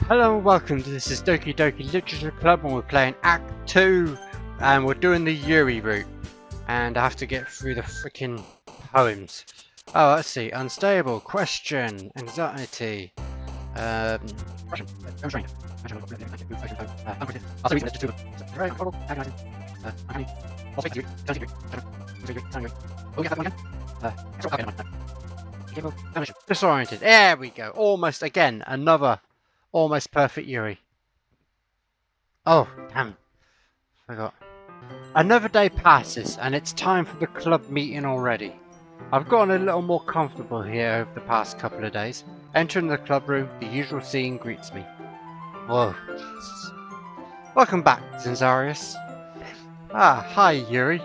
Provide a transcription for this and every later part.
Hello and welcome to This is Doki Doki Literature Club, and we're playing Act 2 and we're doing the Yuri route, and I have to get through the freaking poems. Oh, let's see. Unstable, question, anxiety, disoriented. There we go. Almost again. Another almost perfect Yuri. Oh, damn. Forgot. Another day passes and it's time for the club meeting already. I've gotten a little more comfortable here over the past couple of days. Entering the club room, the usual scene greets me. Whoa, Jesus. Welcome back, Zinzarius. Ah, hi, Yuri.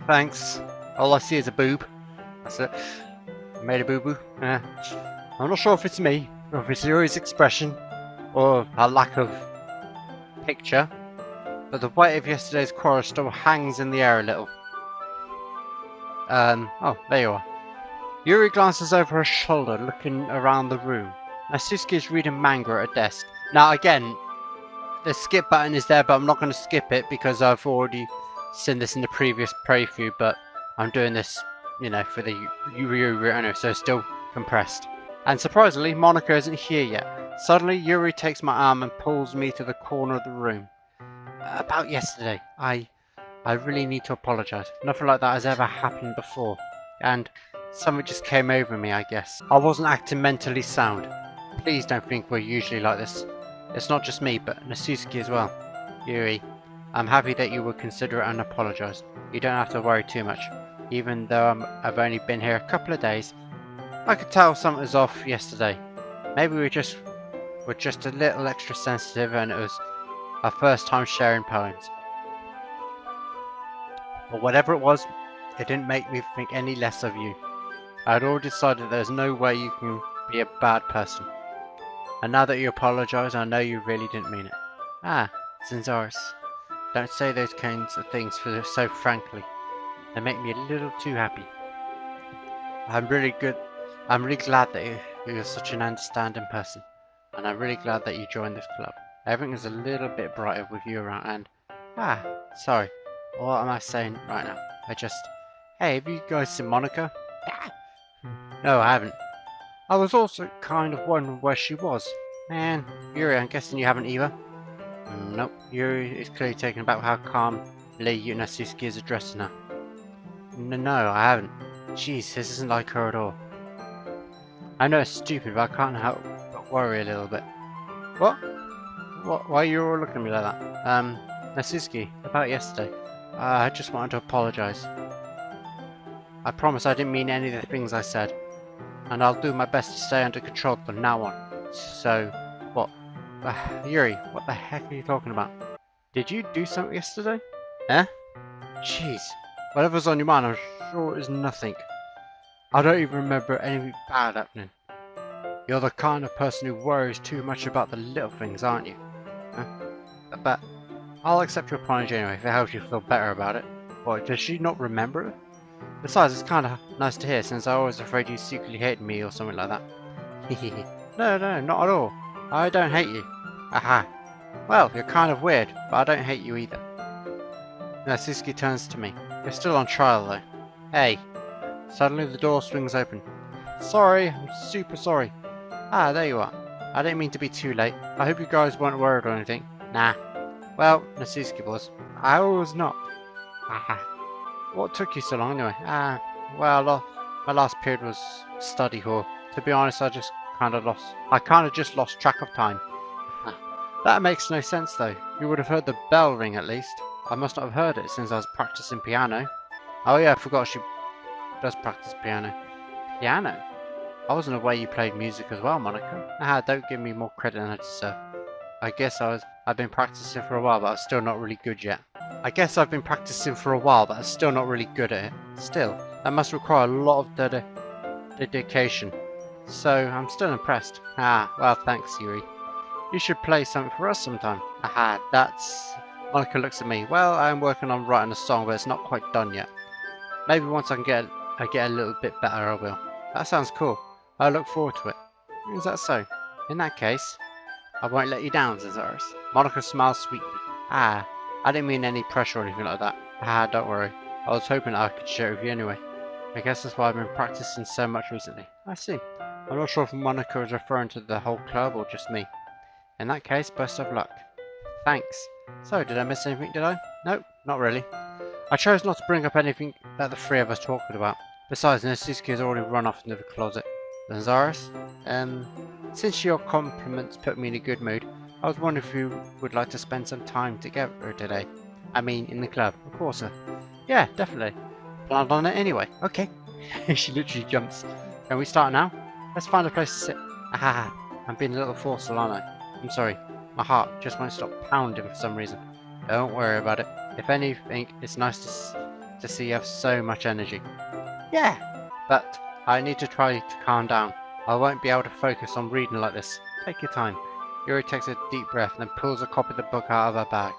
Thanks. All I see is a boob. That's it. I made a boo-boo. I'm not sure if it's me, or if it's Yuri's expression, or a lack of picture, but the weight of yesterday's quarrel still hangs in the air a little. Oh, there you are. Yuri glances over her shoulder, looking around the room. Natsuki is reading manga at a desk. Now, again, the skip button is there, but I'm not going to skip it because I've already seen this in the previous playthrough, but I'm doing this, you know, for the Yuri owner, so still compressed. And surprisingly, Monika isn't here yet. Suddenly, Yuri takes my arm and pulls me to the corner of the room. About yesterday, I really need to apologise. Nothing like that has ever happened before, and something just came over me, I guess. I wasn't acting mentally sound. Please don't think we're usually like this. It's not just me, but Natsuki as well. Yuri, I'm happy that you would consider it and apologise. You don't have to worry too much. Even though I've only been here a couple of days, I could tell something was off yesterday. Maybe we're just a little extra sensitive, and it was our first time sharing poems. But whatever it was, it didn't make me think any less of you. I had already decided there's no way you can be a bad person. And now that you apologise, I know you really didn't mean it. Ah, Zinzaris, don't say those kinds of things so frankly. They make me a little too happy. I'm really glad that you're such an understanding person. And I'm really glad that you joined this club. Everything is a little bit brighter with you around and... sorry. What am I saying right now? Hey, have you guys seen Monika? No, I haven't. I was also kind of wondering where she was. Man, Yuri, I'm guessing you haven't either? Nope, Yuri is clearly taken aback how calmly Natsuki is addressing her. No, I haven't. Jeez, this isn't like her at all. I know it's stupid, but I can't help but worry a little bit. What? Why are you all looking at me like that? Natsuki, about yesterday. I just wanted to apologise. I promise I didn't mean any of the things I said. And I'll do my best to stay under control from now on. So, what? Yuri, what the heck are you talking about? Did you do something yesterday? Eh? Jeez. Whatever's on your mind, I'm sure it is nothing. I don't even remember anything bad happening. You're the kind of person who worries too much about the little things, aren't you? Huh? But I'll accept your apology anyway if it helps you feel better about it. What, does she not remember it? Besides, it's kind of nice to hear since I was afraid you secretly hated me or something like that. No, not at all. I don't hate you. Aha. Well, you're kind of weird, but I don't hate you either. Natsuki turns to me. You're still on trial though. Hey. Suddenly the door swings open. Sorry, I'm super sorry. Ah, there you are. I didn't mean to be too late. I hope you guys weren't worried or anything. Nah. Well, Natsuki was. I was not. Aha. What took you so long anyway? Well, my last period was study hall. To be honest, I kind of just lost track of time. That makes no sense though. You would have heard the bell ring at least. I must not have heard it since I was practicing piano. Oh yeah, I forgot she does practice piano. Piano? I wasn't aware you played music as well, Monika. Don't give me more credit than I deserve. I guess I've been practicing for a while, but I'm still not really good yet. Still, that must require a lot of dedication. So, I'm still impressed. Well, thanks, Yuri. You should play something for us sometime. That's... Monika looks at me. Well, I'm working on writing a song, but it's not quite done yet. Maybe once I get a little bit better, I will. That sounds cool. I look forward to it. Is that so? In that case... I won't let you down, Zazaris. Monika smiles sweetly. Ah, I didn't mean any pressure or anything like that. Ah, don't worry. I was hoping I could share it with you anyway. I guess that's why I've been practicing so much recently. I see. I'm not sure if Monika is referring to the whole club or just me. In that case, best of luck. Thanks. So, did I miss anything, did I? Nope, not really. I chose not to bring up anything that the three of us talked about. Besides, Natsuki has already run off into the closet. Zazaris, since your compliments put me in a good mood, I was wondering if you would like to spend some time together today. I mean, in the club, of course, sir. Yeah, definitely. Planned on it anyway. Okay. She literally jumps. Can we start now? Let's find a place to sit. Ah, I'm being a little forceful, aren't I? I'm sorry. My heart just won't stop pounding for some reason. Don't worry about it. If anything, it's nice to see you have so much energy. Yeah, but I need to try to calm down. I won't be able to focus on reading like this. Take your time. Yuri takes a deep breath and then pulls a copy of the book out of her bag.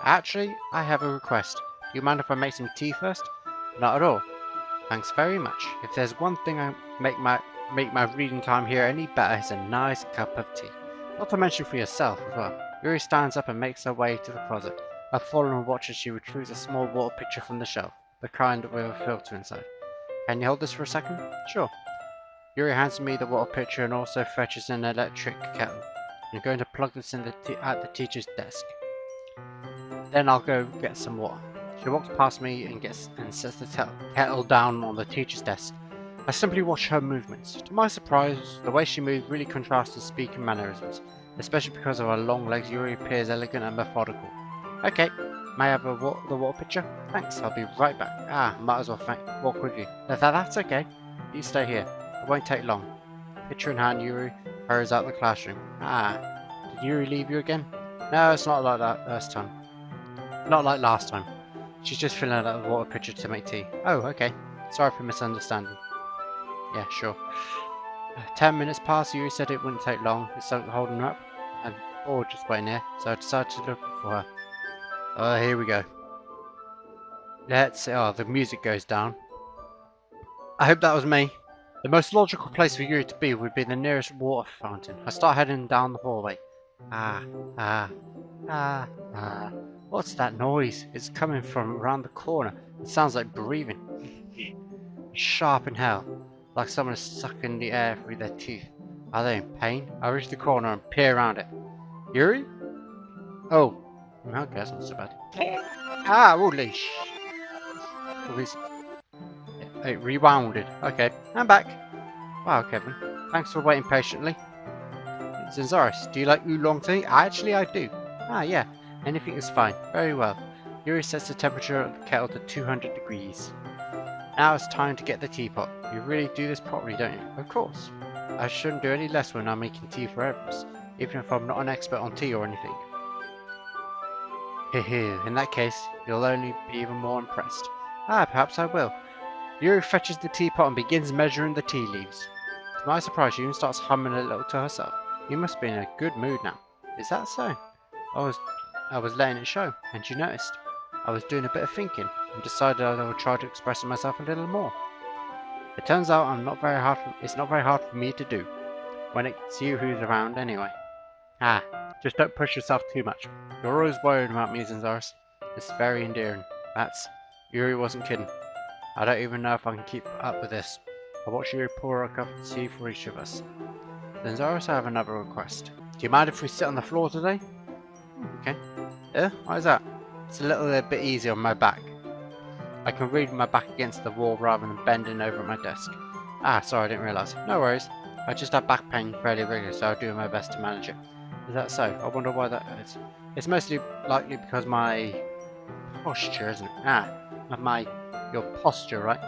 Actually, I have a request. Do you mind if I make some tea first? Not at all. Thanks very much. If there's one thing I make my reading time here any better, it's a nice cup of tea. Not to mention for yourself as well. Yuri stands up and makes her way to the closet. I follow and watch as she retrieves a small water pitcher from the shelf, the kind with a filter inside. Can you hold this for a second? Sure. Yuri hands me the water pitcher and also fetches an electric kettle. I'm going to plug this in at the teacher's desk. Then I'll go get some water. She walks past me and sets the kettle down on the teacher's desk. I simply watch her movements. To my surprise, the way she moves really contrasts to speaking mannerisms, especially because of her long legs. Yuri appears elegant and methodical. Okay, may I have the water pitcher? Thanks, I'll be right back. Ah, might as well walk with you. That's okay. You stay here. It won't take long. Pitcher in hand, Yuri hurries out the classroom. Ah, did Yuri leave you again? No, it's not like that last time. Not like last time. She's just filling out the water pitcher to make tea. Oh, okay. Sorry for misunderstanding. Yeah, sure. 10 minutes passed. Yuri said it wouldn't take long. It's something holding her up. I'm bored just waiting here, so I decided to look for her. Oh, here we go. Let's see. Oh, the music goes down. I hope that was me. The most logical place for Yuri to be would be the nearest water fountain. I start heading down the hallway. What's that noise? It's coming from around the corner. It sounds like breathing. Sharp in hell. Like someone is sucking the air through their teeth. Are they in pain? I reach the corner and peer around it. Yuri? Oh. Okay, that's not so bad. Holy sh... It rewounded. Okay, I'm back. Wow, Kevin. Thanks for waiting patiently. Zazaris, do you like oolong tea? Actually, I do. Yeah. Anything is fine. Very well. Yuri sets the temperature of the kettle to 200 degrees. Now it's time to get the teapot. You really do this properly, don't you? Of course. I shouldn't do any less when I'm making tea for others, even if I'm not an expert on tea or anything. Hehe, in that case, you'll only be even more impressed. Perhaps I will. Yuri fetches the teapot and begins measuring the tea leaves. To my surprise, she even starts humming a little to herself. You must be in a good mood now. Is that so? I was letting it show, and you noticed. I was doing a bit of thinking, and decided I would try to express myself a little more. It turns out it's not very hard for me to do, when it's you who's around anyway. Just don't push yourself too much. You're always worried about me, Zazaris. It's very endearing. Yuri wasn't kidding. I don't even know if I can keep up with this. I'll watch Yuri pour a cup of tea for each of us. Zazaris, I have another request. Do you mind if we sit on the floor today? Okay. Why is that? It's a little bit easier on my back. I can read with my back against the wall rather than bending over at my desk. Sorry, I didn't realise. No worries. I just have back pain fairly regularly, so I'll do my best to manage it. Is that so? I wonder why that is. It's mostly likely because my posture, isn't it? Your posture, right?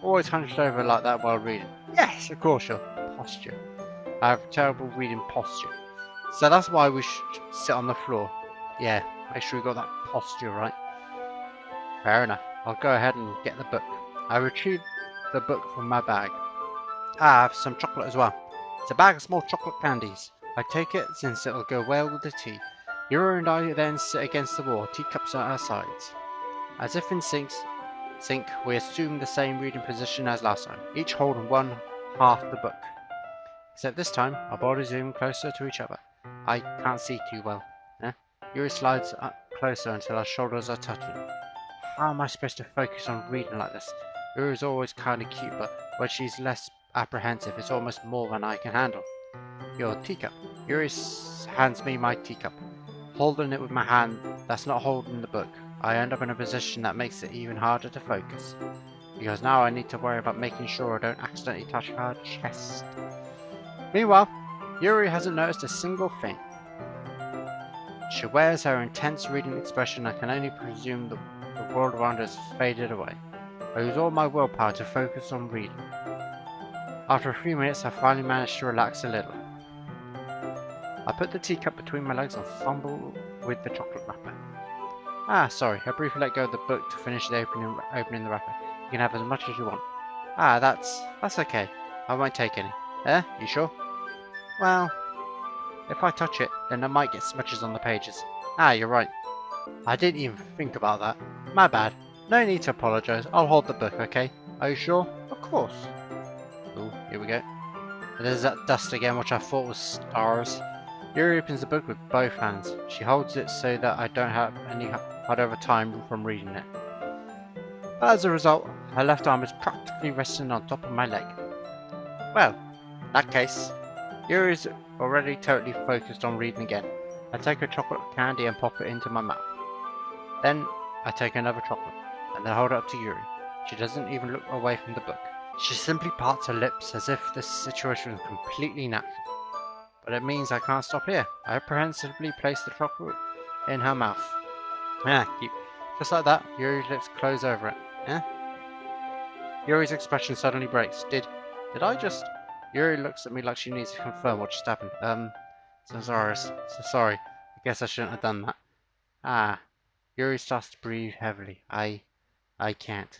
Always hunched over like that while reading. Yes, of course, your posture. I have terrible reading posture. So that's why we should sit on the floor. Yeah, make sure we got that posture right. Fair enough. I'll go ahead and get the book. I retrieved the book from my bag. I have some chocolate as well. It's a bag of small chocolate candies. I take it since it'll go well with the tea. Yuri and I then sit against the wall, teacups at our sides. As if in sync, we assume the same reading position as last time, each holding one half the book. Except this time, our bodies are even closer to each other. I can't see too well. Yuri slides closer until our shoulders are touching. How am I supposed to focus on reading like this? Yuri's always kinda cute, but when she's less apprehensive, it's almost more than I can handle. Your teacup. Yuri hands me my teacup. Holding it with my hand that's not holding the book, I end up in a position that makes it even harder to focus. Because now I need to worry about making sure I don't accidentally touch her chest. Meanwhile, Yuri hasn't noticed a single thing. She wears her intense reading expression and I can only presume the world around her has faded away. I use all my willpower to focus on reading. After a few minutes, I finally managed to relax a little. I put the teacup between my legs and fumble with the chocolate wrapper. Ah, sorry, I briefly let go of the book to finish the opening the wrapper. You can have as much as you want. Ah, that's okay. I won't take any. You sure? Well, if I touch it, then I might get smudges on the pages. Ah, you're right. I didn't even think about that. My bad. No need to apologise. I'll hold the book, okay? Are you sure? Of course. Ooh, here we go. There's that dust again, which I thought was stars. Yuri opens the book with both hands. She holds it so that I don't have any hard over time from reading it. As a result, her left arm is practically resting on top of my leg. Well, in that case, Yuri's already totally focused on reading again. I take a chocolate candy and pop it into my mouth. Then I take another chocolate and then hold it up to Yuri. She doesn't even look away from the book. She simply parts her lips as if this situation is completely natural. But it means I can't stop here. I apprehensively place the chocolate in her mouth. Just like that, Yuri's lips close over it. Yuri's expression suddenly breaks. Did I just... Yuri looks at me like she needs to confirm what just happened. So sorry. I guess I shouldn't have done that. Yuri starts to breathe heavily. I can't.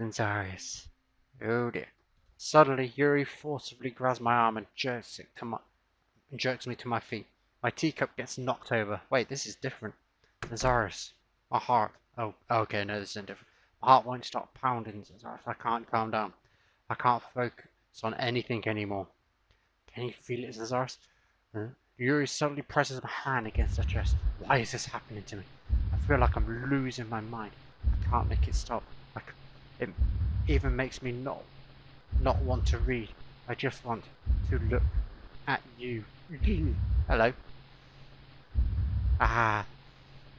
Censarius. Oh dear. Suddenly, Yuri forcibly grabs my arm and jerks me to my feet. My teacup gets knocked over. Wait, this is different. Censarius. My heart. Oh, okay, no, this isn't different. My heart won't stop pounding, Censarius. I can't calm down. I can't focus on anything anymore. Can you feel it, Censarius? Yuri suddenly presses my hand against her chest. Why is this happening to me? I feel like I'm losing my mind. I can't make it stop. It even makes me not want to read. I just want to look at you. Hello.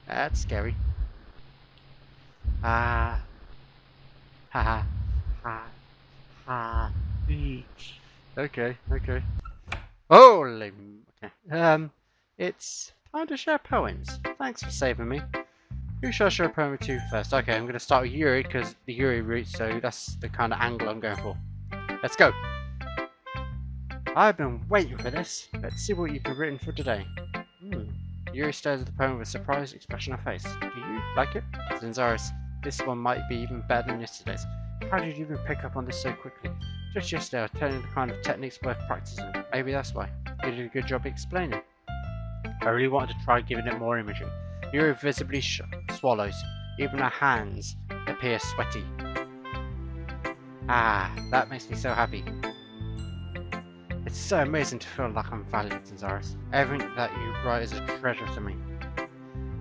That's scary. Ha ha ha. Okay. Holy. Okay. It's time to share poems. Thanks for saving me. Who should I show a poem to first? Okay, I'm going to start with Yuri because the Yuri route, so that's the kind of angle I'm going for. Let's go. I've been waiting for this. Let's see what you've written for today. Yuri stares at the poem with a surprised expression on her face. Do you like it? Censarius, this one might be even better than yesterday's. How did you even pick up on this so quickly? Just yesterday I was telling you the kind of techniques worth practicing. Maybe that's why. You did a good job explaining. I really wanted to try giving it more imaging. Yuri visibly swallows. Even her hands appear sweaty. That makes me so happy. It's so amazing to feel like I'm valued, Censarius. Everything that you write is a treasure to me.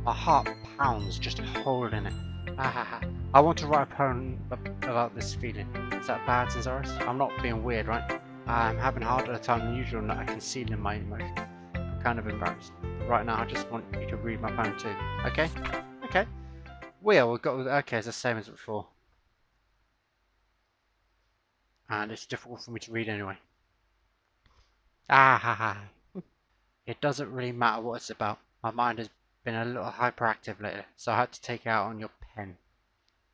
My heart pounds just holding it. I want to write a poem about this feeling. Is that bad, Censarius? I'm not being weird, right? I'm having a harder time than usual not concealing my emotions. I'm kind of embarrassed. Right now, I just want you to read my poem too. Okay? Okay. We've got... Okay, it's the same as before. And it's difficult for me to read anyway. It doesn't really matter what it's about. My mind has been a little hyperactive lately, so I had to take it out on your pen.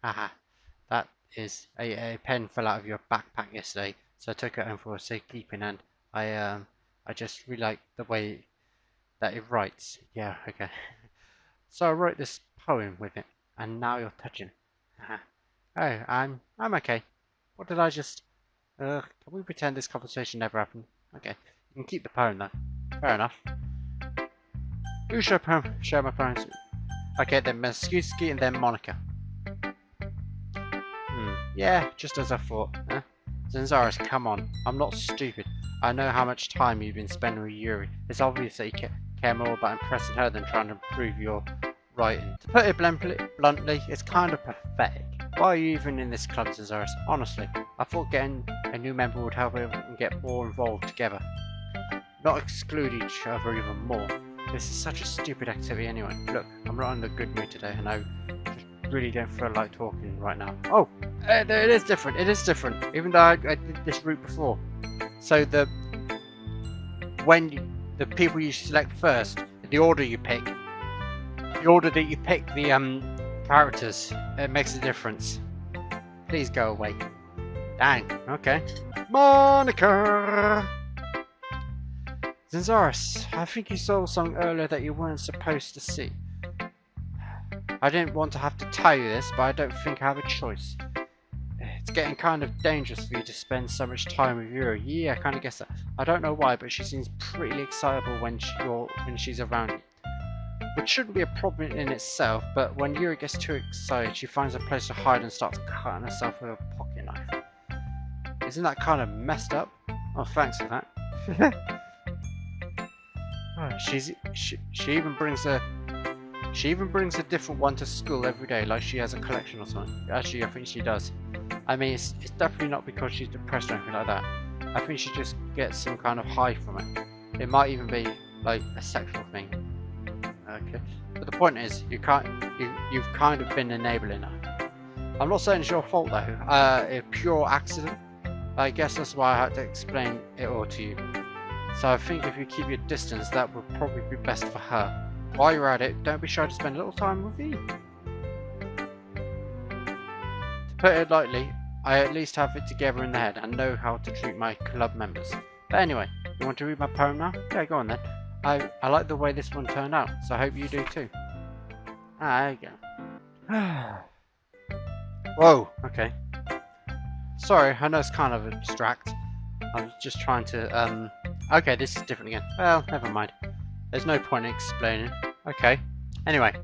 That is a pen fell out of your backpack yesterday, so I took it home for safekeeping, and I just really like the way that it writes. Yeah, okay. So I wrote this poem with it, and now you're touching. Oh, I'm okay. What did I just... can we pretend this conversation never happened? Okay, you can keep the poem though. Fair enough. Who should I share my poems with? Okay, then Natsuki and then Monika. Yeah, just as I thought. Censarius, come on. I'm not stupid. I know how much time you've been spending with Yuri. It's obvious that you care more about impressing her than trying to improve your writing. To put it bluntly, it's kind of pathetic. Why are you even in this club, Cesaris? Honestly, I thought getting a new member would help everyone get more involved together, not exclude each other even more. This is such a stupid activity anyway. Look, I'm not in a good mood today, and I just really don't feel like talking right now. Oh, it is different. It is different. Even though I did this route before. So the people you select first, the order you pick, the order that you pick the characters, it makes a difference. Please go away. Dang. Okay. Monika. Cesaris, I think you saw something earlier that you weren't supposed to see. I didn't want to have to tell you this, but I don't think I have a choice. It's getting kind of dangerous for you to spend so much time with Yuri. Yeah, I kind of guess that. I don't know why, but she seems pretty excitable when she's around you. Which shouldn't be a problem in itself, but when Yuri gets too excited, she finds a place to hide and starts cutting herself with a pocket knife. Isn't that kind of messed up? Oh, thanks for that. She even brings a different one to school every day, like she has a collection or something. Actually, I think she does. I mean, it's definitely not because she's depressed or anything like that. I think she just gets some kind of high from it. It might even be like a sexual thing. Okay, but the point is, you've kind of been enabling her. I'm not saying it's your fault though. A pure accident. I guess that's why I had to explain it all to you. So I think if you keep your distance, that would probably be best for her. While you're at it, don't be shy to spend a little time with me. To put it lightly, I at least have it together in the head and know how to treat my club members. But anyway, you want to read my poem now? Yeah, go on then. I like the way this one turned out, so I hope you do too. There you go. Whoa, okay. Sorry, I know it's kind of abstract. I was just trying to, okay, this is different again. Well, never mind. There's no point in explaining. Okay. Anyway,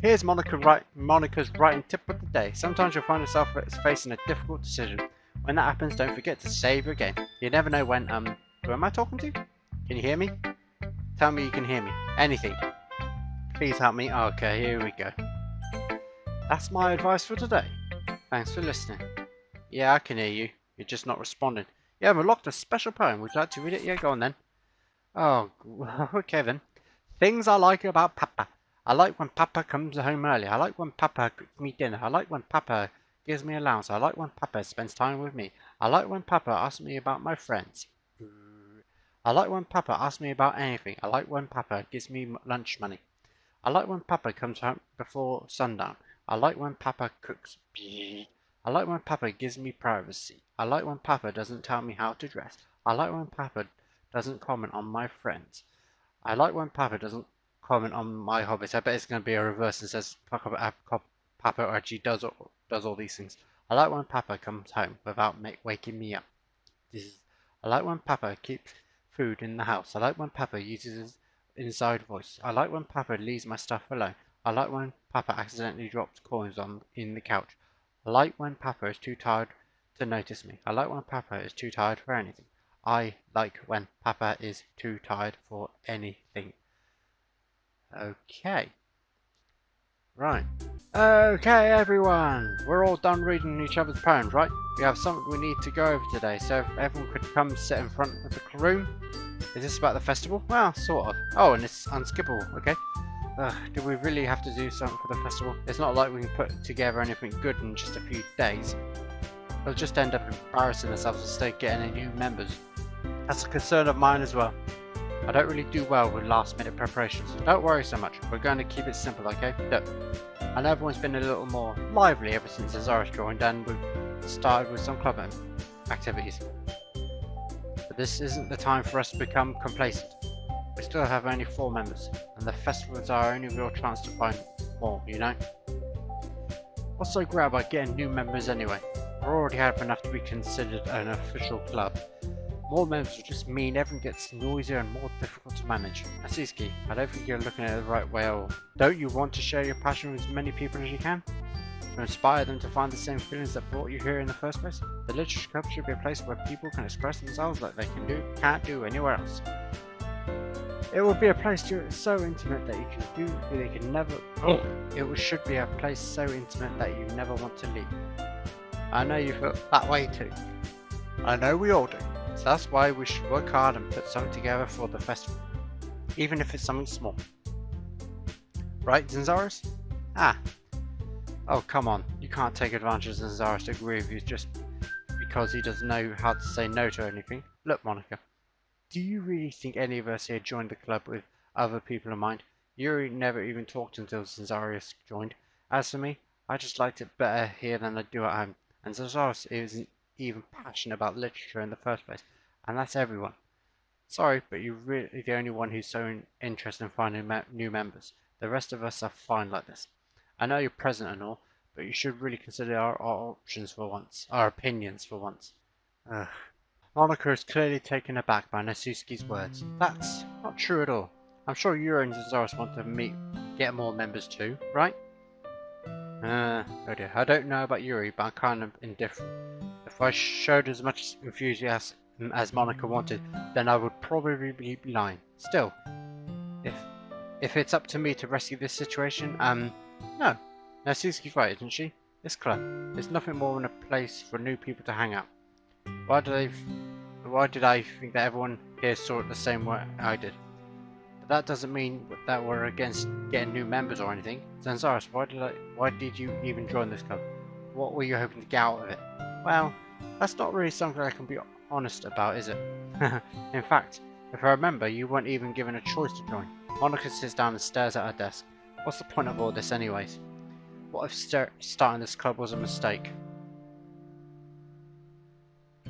here's Monika's writing tip of the day. Sometimes you'll find yourself facing a difficult decision. When that happens, don't forget to save your game. You never know when, who am I talking to? Can you hear me? Tell me you can hear me. Anything. Please help me. Okay, here we go. That's my advice for today. Thanks for listening. Yeah, I can hear you. You're just not responding. Yeah, I've unlocked a special poem. Would you like to read it? Yeah, go on then. Oh, okay then. Things I like about Papa. I like when Papa comes home early. I like when Papa cooks me dinner. I like when Papa gives me allowance. I like when Papa spends time with me. I like when Papa asks me about my friends. I like when Papa asks me about anything. I like when Papa gives me lunch money. I like when Papa comes home before sundown. I like when Papa cooks. I like when Papa gives me privacy. I like when Papa doesn't tell me how to dress. I like when Papa doesn't comment on my friends. I like when Papa doesn't comment on my hobbies. I bet it's going to be a reverse and says Papa actually does all these things. I like when Papa comes home without waking me up. I like when Papa keeps food in the house. I like when Papa uses his inside voice. I like when Papa leaves my stuff alone. I like when Papa accidentally drops coins in the couch. I like when Papa is too tired to notice me. I like when Papa is too tired for anything. I like when Papa is too tired for anything. Okay. Right. Okay, everyone. We're all done reading each other's poems, right? We have something we need to go over today, so if everyone could come sit in front of the room. Is this about the festival? Well, sort of. Oh, and it's unskippable, okay. Do we really have to do something for the festival? It's not like we can put together anything good in just a few days. We'll just end up embarrassing ourselves instead of getting any new members. That's a concern of mine as well. I don't really do well with last minute preparations, so don't worry so much. We're going to keep it simple, okay? Look, I know everyone's been a little more lively ever since Cesaris joined and we've started with some club activities. But this isn't the time for us to become complacent. We still have only 4 members, and the festival is our only real chance to find more, you know? What's so great about getting new members anyway? We're already have enough to be considered an official club. More members will just mean everything gets noisier and more difficult to manage. Natsuki, I don't think you're looking at it the right way at all. Don't you want to share your passion with as many people as you can? To inspire them to find the same feelings that brought you here in the first place? The literature club should be a place where people can express themselves like they can't do anywhere else. It would be a place so intimate that they can never. Should be a place so intimate that you never want to leave. I know you feel that way too. I know we all do. So that's why we should work hard and put something together for the festival, even if it's something small. Right, Zanzaris? Ah. Oh, come on. You can't take advantage of Zanzaris to agree with you just because he doesn't know how to say no to anything. Look, Monika. Do you really think any of us here joined the club with other people in mind? Yuri never even talked until Zanzaris joined. As for me, I just liked it better here than I do at home. And Zanzaris isn't even passionate about literature in the first place. And that's everyone. Sorry, but you're really the only one who's so interested in finding new members. The rest of us are fine like this. I know you're present and all, but you should really consider our options for once. Our opinions for once. Ugh. Monika is clearly taken aback by Natsuki's words. That's not true at all. I'm sure Yuri and Zanzaris want to get more members too, right? Oh dear. I don't know about Yuri, but I'm kind of indifferent. If I showed as much enthusiasm as Monika wanted, then I would probably be lying. Still, if it's up to me to rescue this situation, no. Natsuki's right, isn't she? This club is nothing more than a place for new people to hang out. Why did I think that everyone here saw it the same way I did? But that doesn't mean that we're against getting new members or anything. Zanzaris, why did you even join this club? What were you hoping to get out of it? Well, that's not really something I can be honest about, is it? In fact, if I remember, you weren't even given a choice to join. Monika sits down and stares at her desk. What's the point of all this anyways? What if starting this club was a mistake?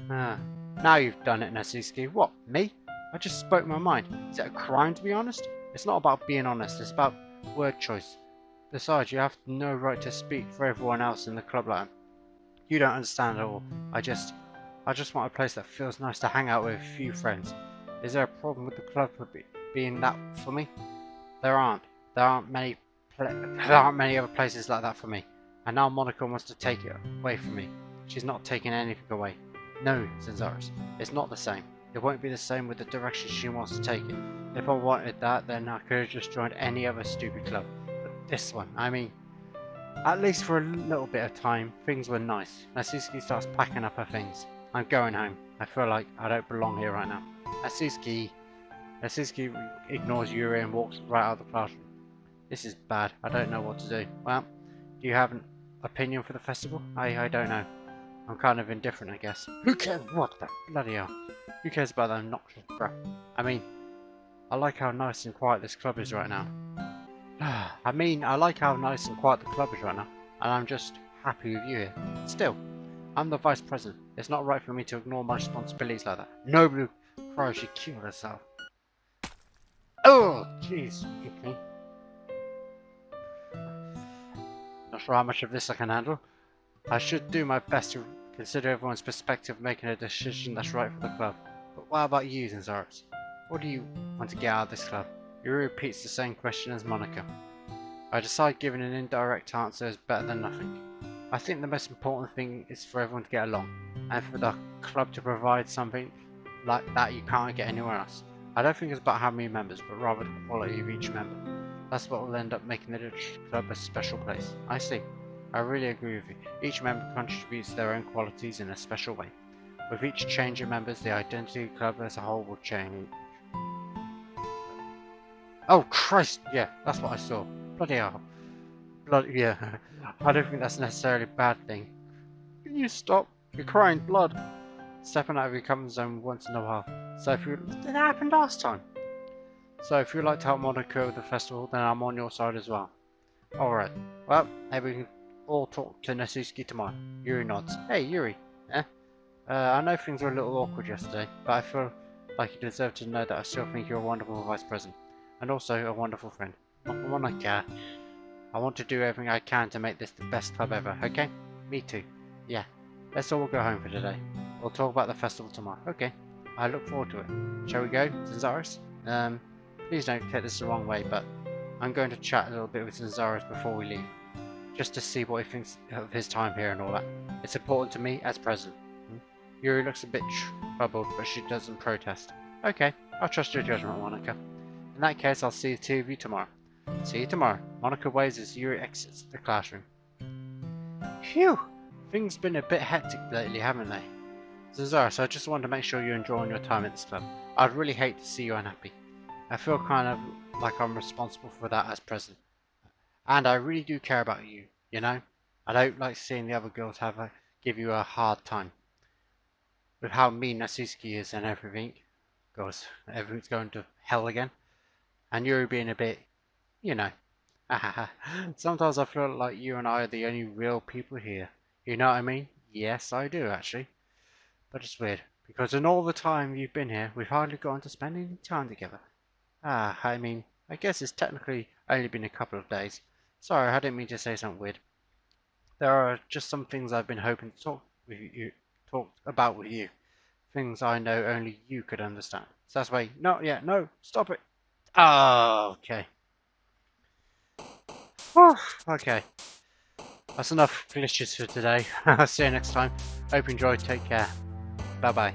Now you've done it, Natsuki. What, me? I just spoke my mind. Is it a crime to be honest? It's not about being honest, it's about word choice. Besides, you have no right to speak for everyone else in the club like that. You don't understand at all. I just want a place that feels nice to hang out with a few friends. Is there a problem with the club being that for me? There aren't. There aren't many other places like that for me. And now Monika wants to take it away from me. She's not taking anything away. No, Zanzaris, it's not the same. It won't be the same with the direction she wants to take it. If I wanted that, then I could have just joined any other stupid club. But this one, I mean, at least for a little bit of time, things were nice. Natsuki starts packing up her things. I'm going home. I feel like I don't belong here right now. Natsuki ignores Yuri and walks right out of the classroom. This is bad. I don't know what to do. Well, do you have an opinion for the festival? I don't know. I'm kind of indifferent, I guess. Who cares? What the bloody hell? Who cares about that obnoxious crap? I mean, I like how nice and quiet this club is right now. I like how nice and quiet the club is right now, and I'm just happy with you here. Still, I'm the vice president. It's not right for me to ignore my responsibilities like that. Nobody cries she killed herself. Oh, jeez. Okay. Not sure how much of this I can handle. I should do my best to consider everyone's perspective making a decision that's right for the club. But what about you, Zanzaris? What do you want to get out of this club? Yuri repeats the same question as Monika. I decide giving an indirect answer is better than nothing. I think the most important thing is for everyone to get along, and for the club to provide something like that you can't get anywhere else. I don't think it's about how many members, but rather the quality of each member. That's what will end up making the literature club a special place. I see. I really agree with you. Each member contributes their own qualities in a special way. With each change of members, the identity of the club as a whole will change. Oh Christ! Yeah, that's what I saw. Bloody hell. Bloody yeah. I don't think that's necessarily a bad thing. Can you stop? You're crying blood. Stepping out of your comfort zone once in a while. That happened last time. So if you'd like to help Monika with the festival, then I'm on your side as well. Alright. Well, maybe we can all talk to Natsuki tomorrow. Yuri nods. Hey Yuri. I know things were a little awkward yesterday, but I feel like you deserve to know that I still think you're a wonderful vice president. And also a wonderful friend. Monika. I want to do everything I can to make this the best club ever, okay? Me too. Yeah. Let's all go home for today. We'll talk about the festival tomorrow. Okay. I look forward to it. Shall we go, Zanzaris? Please don't take this the wrong way, but I'm going to chat a little bit with Zanzaris before we leave. Just to see what he thinks of his time here and all that. It's important to me as president. Yuri looks a bit troubled, but she doesn't protest. Okay, I'll trust your judgment, Monika. In that case, I'll see the two of you tomorrow. See you tomorrow. Monika waves as Yuri exits the classroom. Phew! Things been a bit hectic lately, haven't they? Zazara, so I just wanted to make sure you're enjoying your time at this club. I'd really hate to see you unhappy. I feel kind of like I'm responsible for that as president. And I really do care about you, you know? I don't like seeing the other girls give you a hard time. With how mean Natsuki is and everything. Of course, everything's going to hell again. And you're being a bit, you know. Sometimes I feel like you and I are the only real people here. You know what I mean? Yes, I do actually. But it's weird, because in all the time you've been here, we've hardly gotten to spend any time together. I mean, I guess it's technically only been a couple of days. Sorry, I didn't mean to say something weird. There are just some things I've been hoping to talk about with you. Things I know only you could understand. So that's why, not yet, no, stop it. Oh, okay. Okay. That's enough glitches for today. I'll see you next time. Hope you enjoyed. Take care. Bye bye.